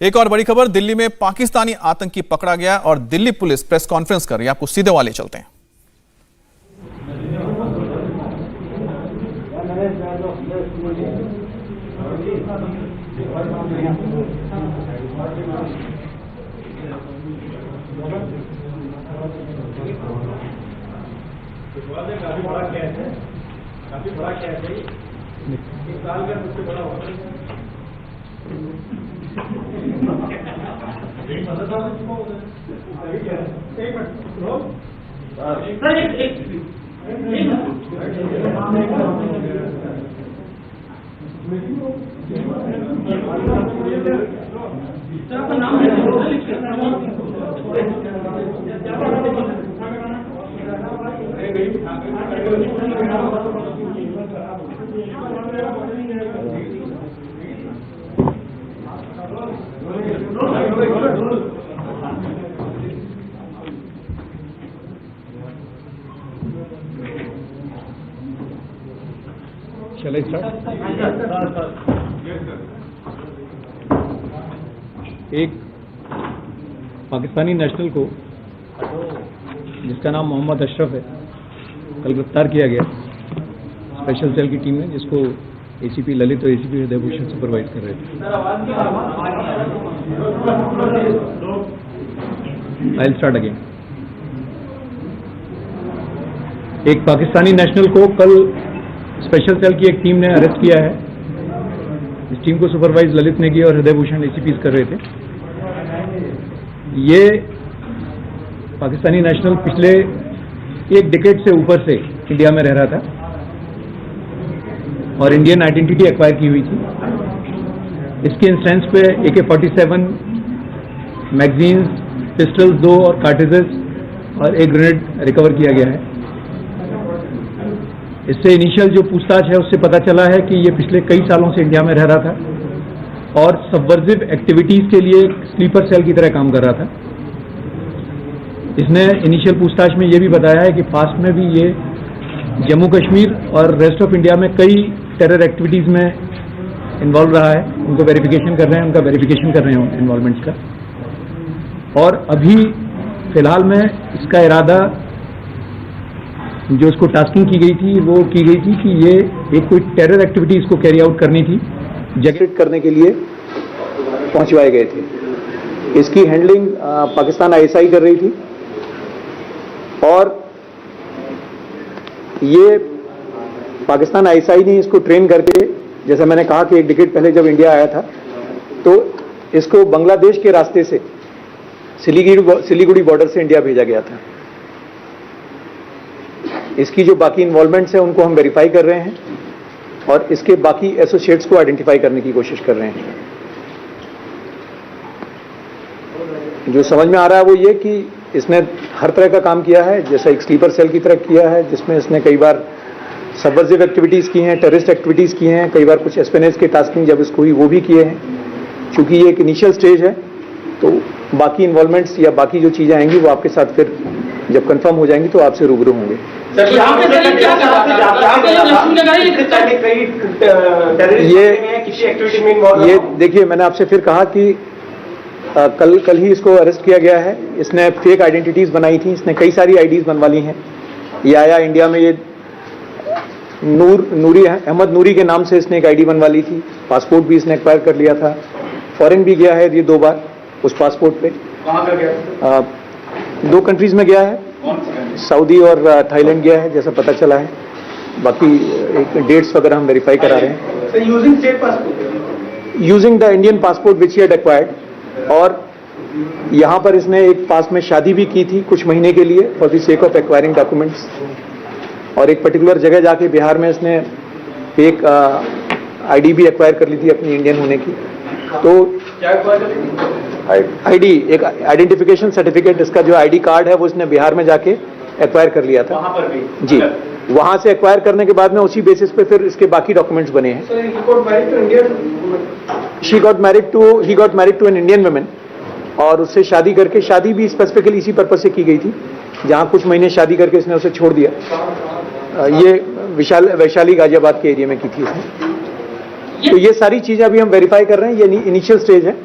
एक और बड़ी खबर, दिल्ली में पाकिस्तानी आतंकी पकड़ा गया और दिल्ली पुलिस प्रेस कॉन्फ्रेंस कर रही है। आपको सीधे वाले चलते हैं। काफी बड़ा कैश है, काफी बड़ा कैश है। एक साल का सबसे बड़ा होगा। चले सर, एक पाकिस्तानी नेशनल को जिसका नाम मोहम्मद अशरफ है कल गिरफ्तार किया गया स्पेशल सेल की टीम ने, जिसको एसीपी ललित और एसीपी हृदय भूषण सुपरवाइज कर रहे थे। I start again. एक पाकिस्तानी नेशनल को कल स्पेशल सेल की एक टीम ने अरेस्ट किया है। इस टीम को सुपरवाइज ललित ने की और हृदय भूषण एसीपी कर रहे थे। ये पाकिस्तानी नेशनल पिछले एक डिकेड से ऊपर से इंडिया में रह रहा था और इंडियन आइडेंटिटी एक्वायर की हुई थी। इसके इंस्टेंस पे AK-47 मैगजीन्स, पिस्टल्स 2 और कार्ट्रिजेस और एक ग्रेनेड रिकवर किया गया है। इससे इनिशियल जो पूछताछ है उससे पता चला है कि ये पिछले कई सालों से इंडिया में रह रहा था और सबवर्सिव एक्टिविटीज के लिए एक स्लीपर सेल की तरह काम कर रहा था। इसने इनिशियल पूछताछ में ये भी बताया है कि पास्ट में भी ये जम्मू कश्मीर और रेस्ट ऑफ इंडिया में कई टेरर एक्टिविटीज में इन्वॉल्व रहा है। उनको वेरिफिकेशन कर रहे हैं, उनका वेरिफिकेशन कर रहे हैं इन्वॉल्वमेंट्स का। और अभी फिलहाल में इसका इरादा, जो इसको टास्किंग की गई थी वो की गई थी कि ये एक कोई टेरर एक्टिविटी इसको कैरी आउट करनी थी, जगह करने के लिए पहुंचवाए गए थे। इसकी हैंडलिंग पाकिस्तान ISI कर रही थी और ये पाकिस्तान ISI ने इसको ट्रेन करके, जैसे मैंने कहा कि एक डिकेड पहले जब इंडिया आया था तो इसको बांग्लादेश के रास्ते से सिलीगुड़ी बॉर्डर से इंडिया भेजा गया था। इसकी जो बाकी इन्वॉल्वमेंट्स है उनको हम वेरीफाई कर रहे हैं और इसके बाकी एसोसिएट्स को आइडेंटिफाई करने की कोशिश कर रहे हैं। जो समझ में आ रहा है वो ये कि इसने हर तरह का काम किया है, जैसा एक स्लीपर सेल की तरह किया है, जिसमें इसने कई बार सबवर्सिव एक्टिविटीज की हैं, टेररिस्ट एक्टिविटीज की हैं, कई बार कुछ एस्पेनेज के टास्किंग जब इसको हुई वो भी किए हैं। चूंकि ये एक इनिशियल स्टेज है तो बाकी इन्वॉल्वमेंट्स या बाकी जो चीजें आएंगी वो आपके साथ फिर जब कंफर्म हो जाएंगी तो आपसे रूबरू होंगे। ये देखिए, मैंने आपसे फिर कहा कि कल ही इसको अरेस्ट किया गया है। इसने फेक आइडेंटिटीज बनाई थी, इसने कई सारी आईडीज बनवा ली हैं। ये आया इंडिया में, ये अहमद नूरी के नाम से इसने एक आईडी बनवा ली थी। पासपोर्ट भी इसने एक्वायर कर लिया था। फॉरेन भी गया है ये 2 बार उस पासपोर्ट पे। कहां पर गया? 2 कंट्रीज में गया है, सऊदी और थाईलैंड गया है जैसा पता चला है। बाकी एक डेट्स वगैरह हम वेरीफाई करा रहे हैं। Using state passport, using the Indian passport which he had acquired. और यहां पर इसने एक पास में शादी भी की थी कुछ महीने के लिए for the sake of acquiring documents. और एक पर्टिकुलर जगह जाके बिहार में इसने एक आईडी भी एक्वायर कर ली थी अपनी इंडियन होने की। तो क्या आईडी, एक आइडेंटिफिकेशन सर्टिफिकेट, इसका जो आईडी कार्ड है वो इसने बिहार में जाके एक्वायर कर लिया था। वहां पर भी जी, वहां से एक्वायर करने के बाद में उसी बेसिस पे फिर इसके बाकी डॉक्यूमेंट्स बने हैं। He got married to an Indian women और उससे शादी करके, शादी भी स्पेसिफिकली इसी पर्पज से की गई थी, जहां कुछ महीने शादी करके इसने उसे छोड़ दिया। ये वैशाली गाजियाबाद के एरिया में की थी उसने। तो ये सारी चीजें अभी हम वेरीफाई कर रहे हैं, ये इनिशियल स्टेज है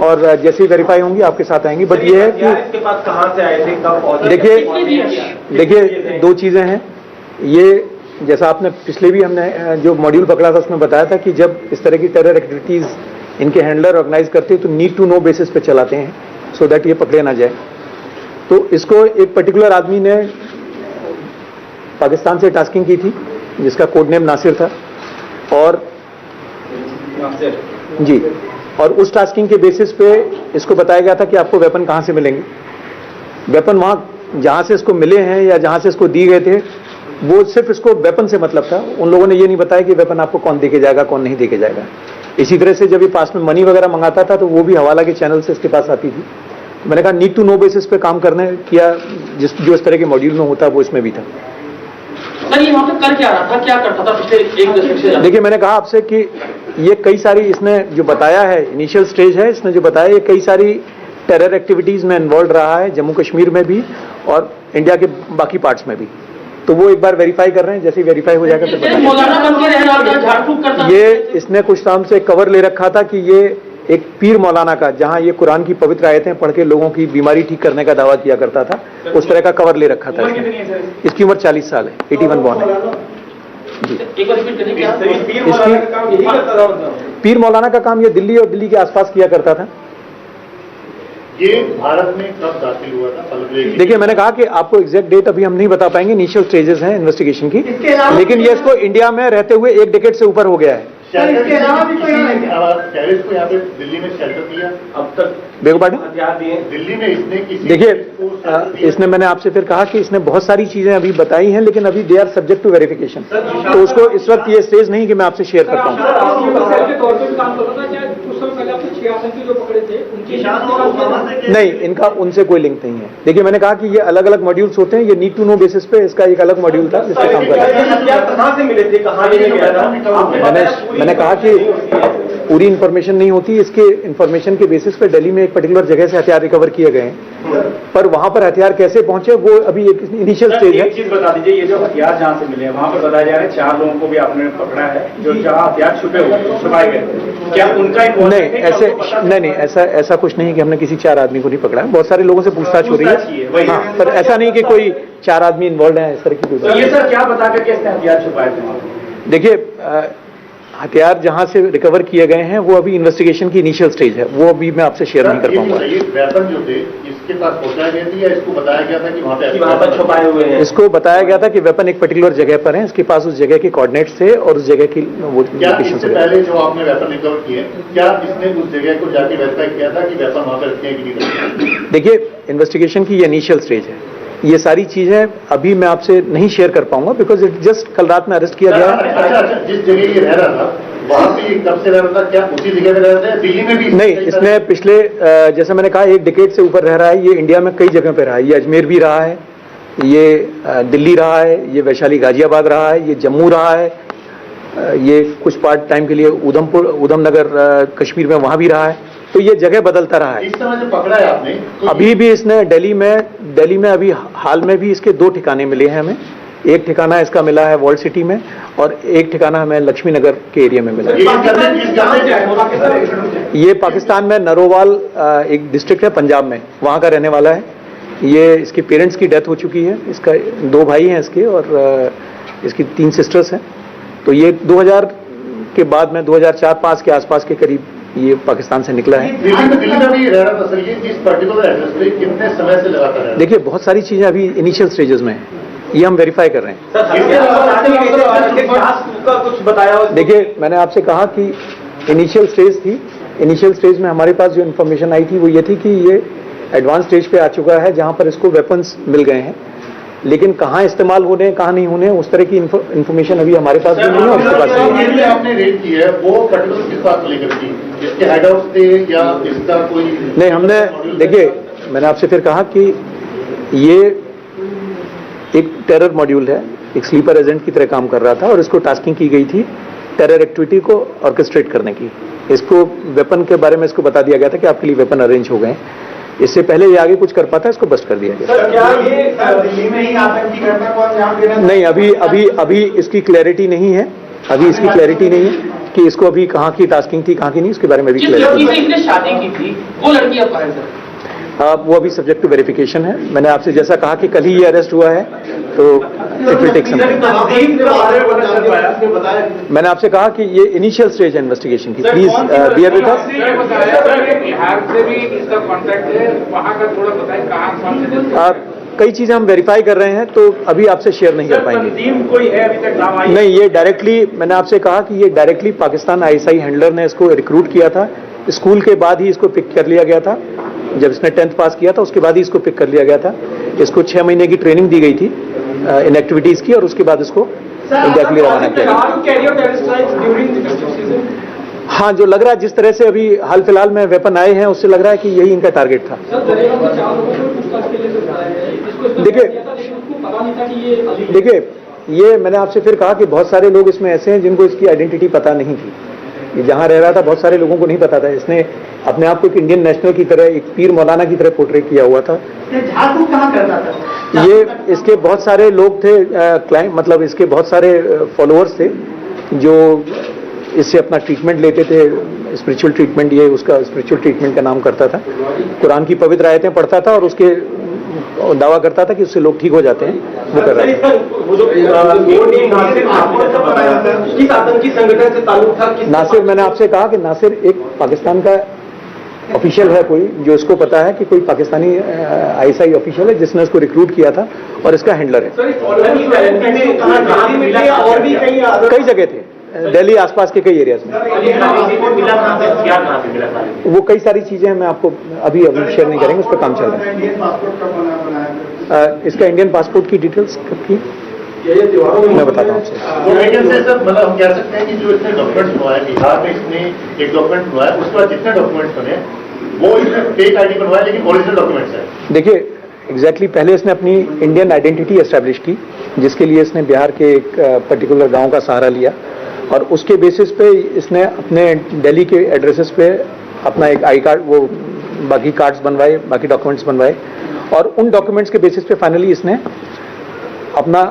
और जैसे ही वेरीफाई होंगी आपके साथ आएंगी। बट ये है कि इसके पास कहां से आए थे, कब पहुंचे? देखिए 2 चीजें हैं। ये जैसा आपने पिछले भी हमने जो मॉड्यूल पकड़ा था उसमें बताया था कि जब इस तरह की टेरर एक्टिविटीज इनके हैंडलर ऑर्गेनाइज करते हैं तो नीड टू नो बेसिस पे चलाते हैं, सो दैट ये पकड़े ना जाए। तो इसको एक पर्टिकुलर आदमी ने पाकिस्तान से टास्किंग की थी जिसका कोड नेम नासिर था, और जी, और उस टास्किंग के बेसिस पे इसको बताया गया था कि आपको वेपन कहां से मिलेंगे। वेपन वहां जहां से इसको मिले हैं या जहां से इसको दिए गए थे, वो सिर्फ इसको वेपन से मतलब था। उन लोगों ने ये नहीं बताया कि वेपन आपको कौन देके जाएगा, कौन नहीं देके जाएगा। इसी तरह से जब ये पास में मनी वगैरह मंगाता था तो वो भी हवाला के चैनल से इसके पास आती थी। तो मैंने कहा नीड टू नो बेसिस पे काम करने किया, जो इस तरह के मॉड्यूल में होता वो इसमें भी था। सर ये वहां पे कर क्या रहा था, क्या करता था पिछले 1 दशक से? देखिए मैंने कहा आपसे कि ये कई सारी, इसने जो बताया है इनिशियल स्टेज है, इसने जो बताया ये कई सारी टेरर एक्टिविटीज में इन्वॉल्व रहा है, जम्मू कश्मीर में भी और इंडिया के बाकी पार्ट्स में भी। तो वो एक बार वेरीफाई कर रहे हैं, जैसे ही वेरीफाई हो जाएगा तो बताएंगे। मौलाना बन के रह रहा था, झाड़ फूक करता था। ये इसने कुछ टाइम से कवर ले रखा था कि ये एक पीर मौलाना का, जहां ये कुरान की पवित्र आयतें पढ़ के लोगों की बीमारी ठीक करने का दावा किया करता था, उस तरह का कवर ले रखा था इसने। इसकी उम्र 40 साल है, 81 बॉर्न है। एक बार रिपीट करिए क्या? पीर मौलाना का काम यही करता था मतलब? पीर मौलाना का काम ये दिल्ली और दिल्ली के आसपास किया करता था। ये भारत में कब दाखिल हुआ था? देखिए मैंने कहा कि आपको एग्जैक्ट डेट अभी हम नहीं बता पाएंगे, इनिशियल स्टेजेस हैं इन्वेस्टिगेशन की, लेकिन ये इसको इंडिया में रहते हुए 1 डिकेड से ऊपर हो गया है। टेररिस्ट को यहाँ पे दिल्ली में शेल्टर दिया अब तक? बेगो पार्टी हथियार दिए दिल्ली में इसने किसी देखिए इसने, मैंने आपसे फिर कहा कि इसने बहुत सारी चीजें अभी बताई हैं, लेकिन अभी they are subject to verification, तो उसको इस वक्त ये स्टेज नहीं कि मैं आपसे शेयर कर पाऊँ। नहीं, इनका उनसे कोई लिंक नहीं है। देखिए मैंने कहा कि ये अलग अलग मॉड्यूल्स होते हैं, ये नीड टू नो बेसिस पे इसका एक अलग मॉड्यूल था जिसपे काम कर रहा है। कहां से मिले थे, कहां लेने गया था? मैंने कहा कि पूरी इंफॉर्मेशन नहीं होती, इसके इंफॉर्मेशन के बेसिस पे दिल्ली में एक पर्टिकुलर जगह से हथियार रिकवर किए गए हैं, पर वहां पर हथियार कैसे पहुंचे वो अभी एक इनिशियल स्टेज है। एक चीज बता दीजिए, ये जो हथियार जहां से मिले हैं वहां पर बताया जा रहा है 4 लोगों को भी आपने पकड़ा है जो जहां हथियार छुपाए गए, क्या उनका नहीं ऐसे नहीं ऐसा कुछ नहीं कि हमने किसी 4 आदमी को नहीं पकड़ा है। बहुत सारे लोगों से पूछताछ हो रही है, हाँ, पर ऐसा नहीं कि कोई 4 आदमी इन्वॉल्व है, इस तरह की कोई। ये सर क्या बता करके इसने हथियार छुपाए थे? देखिए हथियार जहां से रिकवर किए गए हैं वो अभी इन्वेस्टिगेशन की इनिशियल स्टेज है, वो अभी मैं आपसे शेयर नहीं कर पाऊंगा। ये वेपन जो थे इसके पास पहुंचाए गए थे या इसको बताया गया था कि वहां पे छुपाए हुए हैं? इसको बताया गया था कि वेपन एक पर्टिकुलर जगह पर है, इसके पास उस जगह के कोऑर्डिनेट्स थे और उस जगह की वो लोकेशन से। पहले जो आपने वेपन रिकवर किए, क्या इसने उस जगह को जाके वेरीफाई किया था कि वेपन वहां पर रखे हैं कि नहीं? देखिए इन्वेस्टिगेशन की ये इनिशियल स्टेज है, ये सारी चीजें अभी मैं आपसे नहीं शेयर कर पाऊंगा बिकॉज इट जस्ट कल रात में अरेस्ट किया गया है। अच्छा, जिस जगह ये रह रहा था वहां पे कब से रह रहा था? क्या उसी जगह पे रह रहा था? दिल्ली में भी? नहीं, इसने पिछले जैसे मैंने कहा 1 डिकेड से ऊपर रह रहा है। ये इंडिया में कई जगह पे रहा है, ये अजमेर भी रहा है, ये दिल्ली रहा है, ये वैशाली गाजियाबाद रहा है, ये जम्मू रहा है, ये कुछ पार्ट टाइम के लिए उधमनगर कश्मीर में वहां भी रहा है, तो ये जगह बदलता रहा है। इस समय जो पकड़ा है आपने तो अभी भी इसने दिल्ली में अभी हाल में भी इसके 2 ठिकाने मिले हैं हमें। एक ठिकाना इसका मिला है वॉल्ड सिटी में और एक ठिकाना हमें लक्ष्मी नगर के एरिया में मिला है। ये पाकिस्तान में नरोवाल एक डिस्ट्रिक्ट है पंजाब में, वहां का रहने वाला है। ये इसके पेरेंट्स की डेथ हो चुकी है, इसका 2 भाई हैं इसके और इसकी 3 सिस्टर्स हैं। तो ये 2000 के बाद में 2004-5 के आसपास के करीब ये पाकिस्तान से निकला है। दिल्ली में भी रह रहा था सर, ये इस पर्टिकुलर एड्रेस पे कितने समय से लगातार रह रहा? देखिए बहुत सारी चीजें अभी इनिशियल स्टेजेस में हैं, ये हम वेरीफाई कर रहे हैं। कुछ बताया? देखिए मैंने आपसे कहा कि इनिशियल स्टेज थी, इनिशियल स्टेज में हमारे पास जो इन्फॉर्मेशन आई थी वो ये थी कि ये एडवांस स्टेज पे आ चुका है जहां पर इसको वेपन्स मिल गए हैं, लेकिन कहाँ इस्तेमाल होने हैं कहाँ नहीं होने हैं उस तरह की इन्फॉर्मेशन अभी हमारे पास भी नहीं है और उसके पास नहीं है। आपने रेड की है वो पर्टिकुलर किस बात को लेकर की? इसके हेड हाउस थे या इसका कोई? नहीं, हमने देखिए मैंने आपसे फिर कहा कि ये एक टेरर मॉड्यूल है, एक स्लीपर एजेंट की तरह काम कर रहा था और इसको टास्किंग की गई थी टेरर एक्टिविटी को ऑर्केस्ट्रेट करने की। इसको वेपन के बारे में इसको बता दिया गया था कि आपके लिए वेपन अरेंज हो गए, इससे पहले ये आगे कुछ कर पाता, इसको बस्ट कर दिया गया। सर क्या ये दिल्ली में ही आतंकी घटना को अंजाम देना? नहीं, अभी इसकी क्लैरिटी नहीं है, अभी इसकी क्लैरिटी नहीं है कि इसको अभी कहाँ की टास्किंग थी, कहाँ की नहीं, उसके बारे में भी जिस लड़की से इसने शादी की थी वो लड़की अब कहाँ है सर? वो अभी सब्जेक्ट टू वेरिफिकेशन है। मैंने आपसे जैसा कहा कि कल ही ये अरेस्ट हुआ है, तो it will take some time. मैंने आपसे कहा कि ये इनिशियल स्टेज है इन्वेस्टिगेशन की, please bear with us. Bihar से भी इसका कॉन्टैक्ट है, वहाँ का थोड़ा बताएं कहाँ कई चीजें हम वेरीफाई कर रहे हैं, तो अभी आपसे शेयर नहीं कर पाएंगे। टीम कोई है अभी तक नाम आई? नहीं, ये डायरेक्टली, मैंने आपसे कहा कि ये डायरेक्टली पाकिस्तान आईएसआई हैंडलर ने इसको रिक्रूट किया था। स्कूल के बाद ही इसको पिक कर लिया गया था। जब इसने 10th पास किया था उसके बाद ही इसको पिक कर लिया गया था। इसको 6 महीने की ट्रेनिंग दी गई थी इन एक्टिविटीज की, और उसके बाद इसको इंडिया के लिए रवाना किया गया। हाँ, जो लग रहा है जिस तरह से अभी हाल फिलहाल में वेपन आए हैं, उससे लग रहा है कि यही इनका टारगेट था। देखिए, ये मैंने आपसे फिर कहा कि बहुत सारे लोग इसमें ऐसे हैं जिनको इसकी आइडेंटिटी पता नहीं थी। ये जहां रह रहा था बहुत सारे लोगों को नहीं पता था। इसने अपने आप को एक इंडियन नेशनल की तरह, एक पीर मौलाना की तरह पोर्ट्रेट किया हुआ था। कहाँ करता था? ये इसके बहुत सारे लोग थे, क्लाइंट, मतलब इसके बहुत सारे फॉलोअर्स थे जो इससे अपना ट्रीटमेंट लेते थे, स्पिरिचुअल ट्रीटमेंट। ये उसका स्पिरिचुअल ट्रीटमेंट का नाम करता था। कुरान की पवित्र आयतें पढ़ता था और उसके दावा करता था कि उससे लोग ठीक हो जाते हैं, वो कर रहा था। किस आतंकी संगठन से ताल्लुक था? नासिर, मैंने आपसे कहा कि नासिर एक पाकिस्तान का ऑफिशियल है कोई, जो इसको पता है कि कोई पाकिस्तानी आईएसआई ऑफिशियल है जिसने उसको रिक्रूट किया था और इसका हैंडलर है। कई जगह थे, दिल्ली आसपास के कई एरियाज में। वो कई सारी चीजें मैं आपको अभी शेयर नहीं करेंगे, उस पर काम चल रहा है। इसका इंडियन पासपोर्ट की डिटेल्स कब की मैं बताता हूँ आपसे। मतलब हम कह सकते हैं कि जो इसने डॉक्यूमेंट्स बनवाए बिहार में, इसने एक डॉक्यूमेंट बनवाया, उसके बाद जितने डॉक्यूमेंट्स बने वो इसने फेक आईडी बनवाया, लेकिन ओरिजिनल डॉक्यूमेंट्स है। देखिए, एग्जैक्टली पहले इसने अपनी इंडियन आइडेंटिटी एस्टैब्लिश की, जिसके लिए इसने बिहार के एक पर्टिकुलर गांव का सहारा लिया, और उसके बेसिस पे इसने अपने दिल्ली के एड्रेसेस पे अपना एक आई कार्ड, वो बाकी कार्ड्स बनवाए, बाकी डॉक्यूमेंट्स बनवाए, और उन डॉक्यूमेंट्स के बेसिस पे फाइनली इसने अपना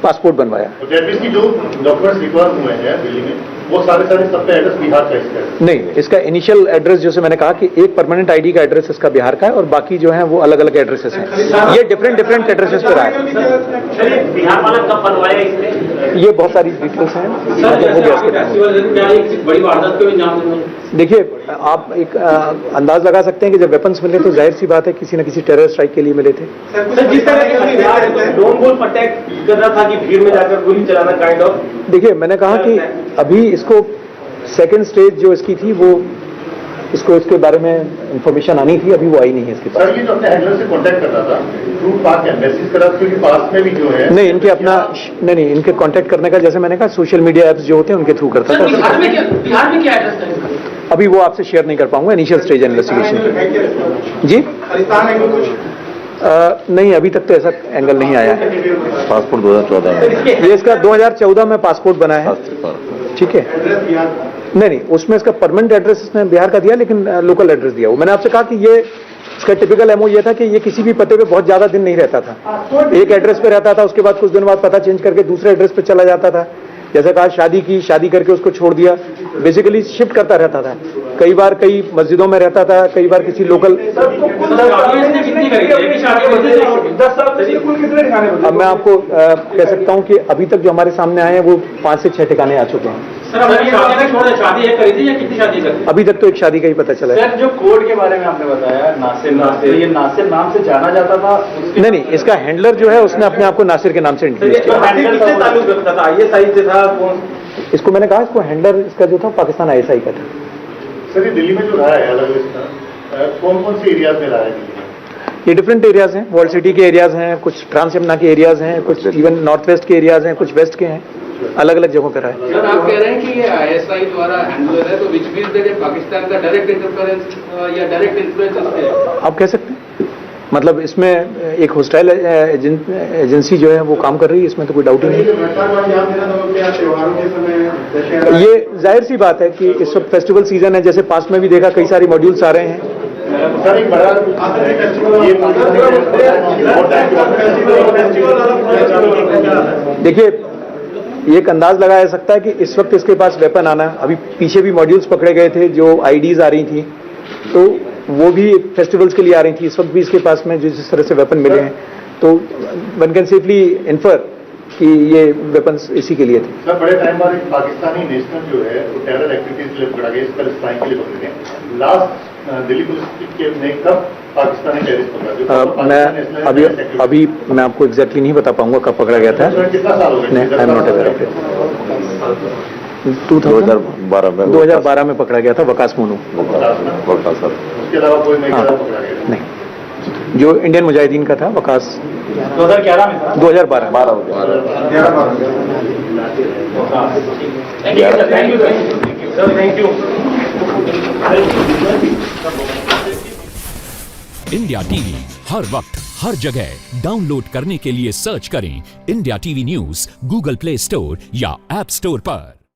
पासपोर्ट बनवाया। की जो डॉक्यूमेंट्स रिक्वायर हुए हैं दिल्ली में, वो सारे सब पे एड्रेस बिहार का इसका है? नहीं, इसका इनिशियल एड्रेस जैसे मैंने कहा कि एक परमानेंट आईडी का एड्रेस इसका बिहार का है, और बाकी जो है वो अलग अलग एड्रेसेस हैं। ये डिफरेंट एड्रेसेस पर आए। बिहार वाला कब बनवाया इसने? ये बहुत सारी डिटेल्स हैं, मतलब हो गया इसके टाइम। बड़ी वारदात को भी अंजाम देना। देखिए, आप एक अंदाज लगा सकते हैं कि जब वेपन्स मिले तो जाहिर सी बात है किसी न किसी टेरर स्ट्राइक के लिए मिले थे। जिस तरह अटैक कर रहा था कि भीड़ में जाकर गोली चलाना, काइंड ऑफ। देखिए, मैंने कहा कि अभी इसको सेकंड स्टेज जो इसकी थी, वो इसको इसके बारे में इंफॉर्मेशन आनी थी, अभी वो आई नहीं है इसके पास। सर, ये जो अपने हैंडलर से कांटेक्ट कर रहा था थ्रू पाक मैसेज कर रहा था, क्योंकि पास में भी जो है नहीं, इनके अपना नहीं, इनके कांटेक्ट करने का, जैसे मैंने कहा, सोशल मीडिया ऐप्स जो होते हैं उनके थ्रू करता था। बिहार में क्या एड्रेस था इसका? अभी वो आपसे शेयर नहीं कर पाऊंगा, इनिशियल स्टेज इन्वेस्टिगेशन। जी, नहीं, अभी तक तो ऐसा एंगल नहीं आया है। पासपोर्ट 2014 में, ये इसका 2014 में पासपोर्ट बना है, ठीक है। नहीं, उसमें इसका परमानेंट एड्रेस इसने बिहार का दिया, लेकिन लोकल एड्रेस दिया। वो मैंने आपसे कहा कि ये इसका टिपिकल एमओ ये था कि ये किसी भी पते पे बहुत ज्यादा दिन नहीं रहता था। एक एड्रेस पे रहता था, उसके बाद कुछ दिन बाद पता चेंज करके दूसरे एड्रेस पे चला जाता था। जैसे कहा, शादी करके उसको छोड़ दिया, बेसिकली शिफ्ट करता रहता था। कई बार कई मस्जिदों में रहता था, कई बार किसी लोकल। अब मैं आपको कह सकता हूं कि अभी तक जो हमारे सामने आए हैं वो 5 से 6 ठिकाने आ चुके हैं। सर, शादी एक करी थी या कितनी शादी करी? अभी तक तो एक शादी का ही पता चला है। सर, जो कोड के बारे में आपने बताया, नासिर, ये नासिर नाम से जाना जाता था? नहीं, इसका हैंडलर जो है उसने अपने आप को नासिर के नाम से इंट्रोड्यूस किया। इसको मैंने कहा, इसको हैंडलर इसका जो था पाकिस्तान आईएसआई का था। सर, ये दिल्ली में जो रहा है अलग इसका कौन से एरियाज में रहा है दिल्ली में? ये डिफरेंट एरियाज हैं, वर्ल्ड सिटी के एरियाज हैं, कुछ ट्रांस यमुना के एरियाज हैं, कुछ इवन नॉर्थ वेस्ट के एरियाज हैं, कुछ वेस्ट के हैं, अलग अलग जगहों पर रहा है। सर, आप कह रहे हैं कि ये आईएसआई द्वारा हैंडलर है, तो विच मींस दैट पाकिस्तान का डायरेक्ट इंटरफेरेंस या डायरेक्ट इन्फ्लुएंस इस पे? आप कह सकते हैं, मतलब इसमें एक होस्टाइल एजेंसी जो है वो काम कर रही है, इसमें तो कोई डाउट ही नहीं। ये जाहिर सी बात है कि इस वक्त फेस्टिवल सीजन है, जैसे पास में भी देखा कई सारे मॉड्यूल्स आ रहे हैं। सर, एक बड़ा देखिए, ये एक अंदाज लगाया जा सकता है कि इस वक्त इसके पास वेपन आना, अभी पीछे भी मॉड्यूल्स पकड़े गए थे जो आईडीज आ रही थी, तो वो भी फेस्टिवल्स के लिए आ रही थी, इस वक्त भी इसके पास में जिस तरह से वेपन मिले हैं, तो वन कैन सेफली इन्फर कि ये वेपन्स इसी के लिए थे। सर, बड़े टाइम बाद एक पाकिस्तानी नेशनल जो है वो टेरर एक्टिविटीज के लिए पकड़ा गया, इसका स्पाइंग के लिए पकड़े गए। लास्ट दिल्ली पुलिस के ने कब पाकिस्तानी टेररिस्ट पकड़ा? मैं अभी मैं आपको एग्जैक्टली नहीं बता पाऊंगा कब पकड़ा गया था। कितना साल हो गया? I am not aware of it. 2012 में पकड़ा गया था वकास मोनू। उसके अलावा कोई नहीं पकड़ा गया? नहीं, जो इंडियन मुजाहिदीन का था वकास 2011 में था। 2012 thank you sir, thank you. India TV हर वक्त हर जगह डाउनलोड करने के लिए सर्च करें India TV news Google Play Store या ऐप स्टोर पर।